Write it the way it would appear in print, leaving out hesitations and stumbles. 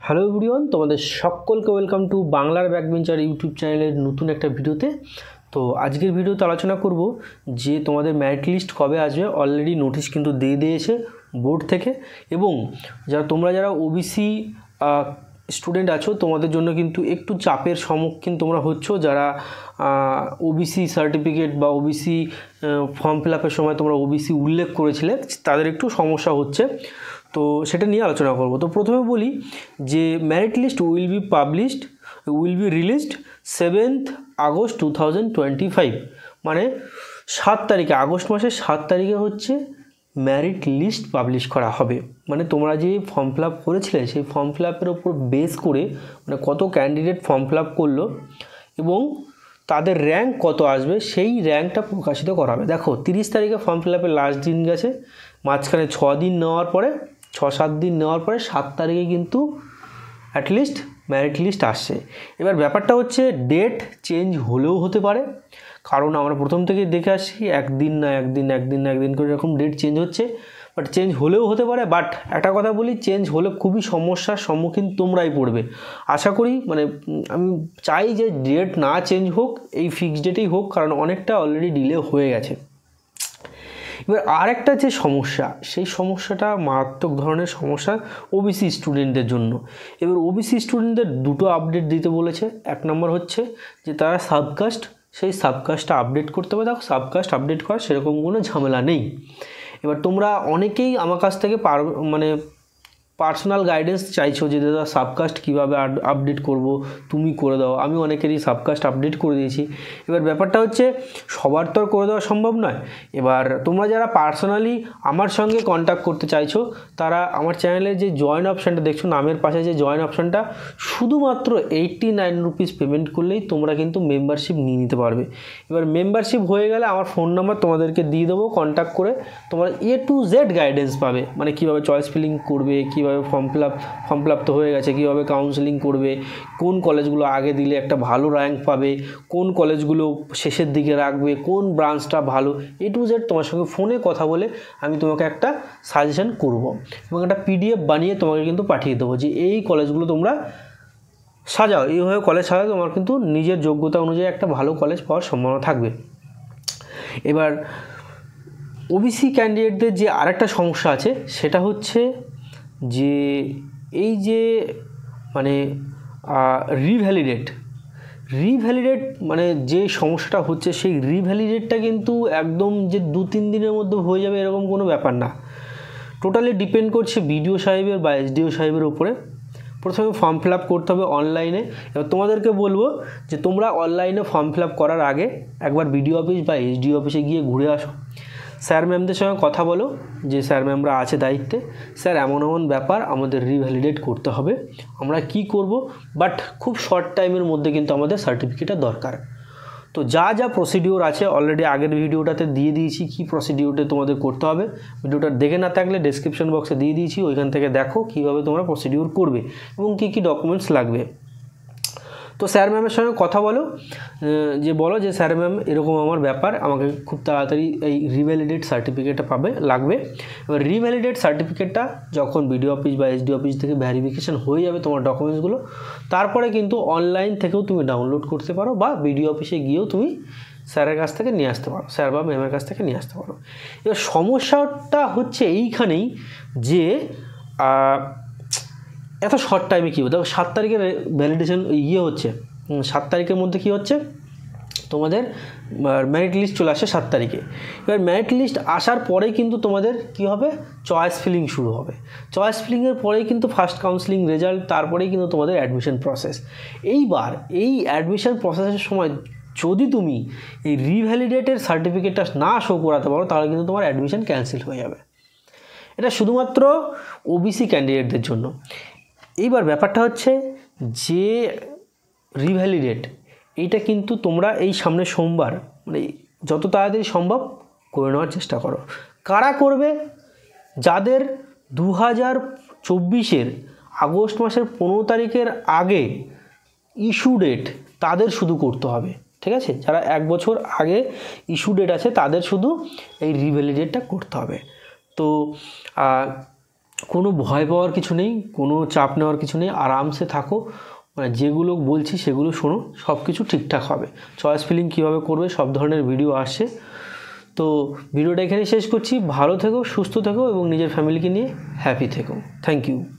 Hello everyone, তোমাদের সকলকে welcome to বাংলার ব্যাকবেঞ্চার ইউটিউব চ্যানেলের নতুন একটা ভিডিওতে। তো আজকের ভিডিওতে আলোচনা করব যে তোমাদের মেরিট লিস্ট কবে আসবে। অলরেডি নোটিশ কিন্তু দিয়ে দিয়েছে বোর্ড থেকে, এবং যারা ওবিসি স্টুডেন্ট আছো তোমাদের জন্য কিন্তু একটু চাপের সম্মুখীন তোমরা হচ্ছ। যারা ওবিসি সার্টিফিকেট বা ওবিসি ফর্ম ফিল আপের সময় তোমরা ওবিসি উল্লেখ করেছিলে, তাদের একটু সমস্যা হচ্ছে, তো সেটা নিয়ে আলোচনা করব। তো প্রথমে বলি যে merit list will be released 7th August 2025, মানে 7 তারিখে, আগস্ট মাসের 7 তারিখে হচ্ছে মেরিট লিস্ট পাবলিশ করা হবে। মানে তোমরা যে ফর্ম ফিল আপ করেছিলে সেই ফর্ম ফিল আপের ওপর বেস করে, মানে কত ক্যান্ডিডেট ফর্ম ফিল আপ করলো এবং তাদের র্যাঙ্ক কত আসবে, সেই র্যাঙ্কটা প্রকাশিত করা হবে। দেখো 30 তারিখে ফর্ম ফিল আপের লাস্ট দিন গেছে, মাঝখানে 6-7 দিন নেওয়ার পরে 7 তারিখে কিন্তু অ্যাটলিস্ট মেরিট লিস্ট আসছে। এবার ব্যাপারটা হচ্ছে ডেট চেঞ্জ হলেও হতে পারে, কারণ আমরা প্রথম থেকেই দেখে আসছি একদিন করে এরকম ডেট চেঞ্জ হচ্ছে, বাট চেঞ্জ হলেও হতে পারে। বাট একটা কথা বলি, চেঞ্জ হলে খুবই সমস্যার সম্মুখীন তোমরাই পড়বে। আশা করি, মানে আমি চাই যে ডেট না চেঞ্জ হোক, এই ফিক্সড ডেটেই হোক, কারণ অনেকটা অলরেডি ডিলে হয়ে গেছে। এবার আরেকটা যে সমস্যা, সেই সমস্যাটা মারাত্মক ধরনের সমস্যা ওবিসি স্টুডেন্টদের জন্য। এবার ওবিসি স্টুডেন্টদের দুটো আপডেট দিতে বলেছে। এক নম্বর হচ্ছে যে তারা সেই সাবকাস্টটা আপডেট করতে হবে। দেখো, সাবকাস্ট আপডেট করা সেরকম কোনো ঝামেলা নেই। এবার তোমরা অনেকেই আমার কাছ থেকে পার্সোনাল গাইডেন্স চাইছো যে দাদা সাবকাস্ট কীভাবে আপডেট করব, তুমি করে দাও। আমি অনেকেরই সাবকাস্ট আপডেট করে দিয়েছি। এবার ব্যাপারটা হচ্ছে সবার তো আর করে দেওয়া সম্ভব নয়। এবার তোমরা যারা পার্সোনালি আমার সঙ্গে কন্ট্যাক্ট করতে চাইছো, তারা আমার চ্যানেলে যে জয়েন অপশানটা দেখছো, নামের পাশে যে জয়েন অপশানটা, শুধুমাত্র 89 রুপিস পেমেন্ট করলেই তোমরা কিন্তু মেম্বারশিপ নিয়ে নিতে পারবে। এবার মেম্বারশিপ হয়ে গেলে আমার ফোন নাম্বার তোমাদেরকে দিয়ে দেবো, কন্ট্যাক্ট করে তোমরা A to Z গাইডেন্স পাবে। মানে কীভাবে চয়েস ফিলিং করবে, কীভাবে ফর্ম ফিল আপ তো হয়ে গেছে, কীভাবে কাউন্সেলিং করবে, কোন কলেজগুলো আগে দিলে একটা ভালো র্যাঙ্ক পাবে, কোন কলেজগুলো শেষের দিকে রাখবে, কোন ব্রাঞ্চটা ভালো, A to Z তোমার সঙ্গে ফোনে কথা বলে আমি তোমাকে একটা সাজেশন করব, এবং একটা PDF বানিয়ে তোমাকে কিন্তু পাঠিয়ে দেবো যে এই কলেজগুলো তোমরা সাজাও, এইভাবে কলেজ সাজাও, তোমার কিন্তু নিজের যোগ্যতা অনুযায়ী একটা ভালো কলেজ পাওয়ার সম্ভাবনা থাকবে। এবার ওবিসি ক্যান্ডিডেটদের যে আরেকটা সমস্যা আছে, সেটা হচ্ছে যে এই যে মানে রিভ্যালিডেট মানে যে সমস্যাটা হচ্ছে, সেই রিভ্যালিডেটটা কিন্তু একদম যে 2-3 দিনের মধ্যে হয়ে যাবে এরকম কোনো ব্যাপার না। টোটালি ডিপেন্ড করছে BDO সাহেবের বা SDO সাহেবের উপরে। প্রথমে ফর্ম ফিল আপ করতে হবে অনলাইনে। এবার তোমাদেরকে বলবো যে তোমরা অনলাইনে ফর্ম ফিল আপ করার আগে একবার BDO অফিস বা SDO অফিসে গিয়ে ঘুরে আসো। স্যার ম্যামদের সঙ্গে কথা বলো যে স্যার ম্যামরা আছে দায়িত্বে, স্যার এমন ব্যাপার আমাদের রিভ্যালিডেট করতে হবে, আমরা কি করব, বাট খুব শর্ট টাইমের মধ্যে কিন্তু আমাদের সার্টিফিকেটটা দরকার। তো যা প্রসিডিওর আছে অলরেডি আগের ভিডিওটাতে দিয়ে দিয়েছি, কি প্রসিডিওরটা তোমাদের করতে হবে। ভিডিওটা দেখে না থাকলে ডেসক্রিপশন বক্সে দিয়ে দিয়েছি, ওইখান থেকে দেখো কীভাবে তোমরা প্রসিডিওর করবে এবং কী ডকুমেন্টস লাগবে। তো স্যার ম্যামের সঙ্গে কথা বলো যে স্যার ম্যাম এরকম আমার ব্যাপার, আমাকে খুব তাড়াতাড়ি এই রিভ্যালিডেট সার্টিফিকেটটা লাগবে। এবার রিভ্যালিডেট সার্টিফিকেটটা যখন BDO অফিস বা SDO অফিস থেকে ভ্যারিফিকেশান হয়ে যাবে তোমার ডকুমেন্টসগুলো, তারপরে কিন্তু অনলাইন থেকেও তুমি ডাউনলোড করতে পারো বা BDO অফিসে গিয়েও তুমি স্যারের কাছ থেকে নিয়ে আসতে পারো, স্যার বা ম্যামের কাছ থেকে নিয়ে আসতে পারো। এবার সমস্যাটা হচ্ছে এইখানেই যে এত শর্ট টাইমে কী হতো। দেখো 7 তারিখের ভ্যালিডেশন হচ্ছে, 7 তারিখের মধ্যে কী হচ্ছে, তোমাদের মেরিট লিস্ট চলে আসে 7 তারিখে। এবার মেরিট লিস্ট আসার পরেই কিন্তু তোমাদের কী হবে, চয়েস ফিলিং শুরু হবে। চয়েস ফিলিংয়ের পরেই কিন্তু ফার্স্ট কাউন্সেলিং রেজাল্ট, তারপরেই কিন্তু তোমাদের অ্যাডমিশন প্রসেস। এইবার এই অ্যাডমিশন প্রসেসের সময় যদি তুমি এই রিভ্যালিডেটের সার্টিফিকেটটা না শো করাতে পারো, তাহলে কিন্তু তোমার অ্যাডমিশন ক্যান্সেল হয়ে যাবে। এটা শুধুমাত্র ওবিসি ক্যান্ডিডেটদের জন্য। এইবার ব্যাপারটা হচ্ছে যে রিভ্যালিডেট, এইটা কিন্তু তোমরা এই সামনে সোমবার, মানে যত তাড়াতাড়ি সম্ভব করে নেওয়ার চেষ্টা করো। কারা করবে? যাদের 2024-এর আগস্ট মাসের 15 তারিখের আগে ইস্যু ডেট, তাদের শুধু করতে হবে, ঠিক আছে? যারা 1 বছর আগে ইস্যু ডেট আছে তাদের শুধু এই রিভ্যালিডেটটা করতে হবে। তো কোনো ভয় পাওয়ার কিছু নেই, কোনো চাপ নেওয়ার কিছু নেই, আরামসে থাকো, মানে যেগুলো বলছি সেগুলো শোনো, সব কিছু ঠিকঠাক হবে। চয়েস ফিলিং কীভাবে করবে সব ধরনের ভিডিও আসছে। তো ভিডিওটা এখানে শেষ করছি। ভালো থেকো, সুস্থ থেকো এবং নিজের ফ্যামিলিকে নিয়ে হ্যাপি থেকো। Thank you.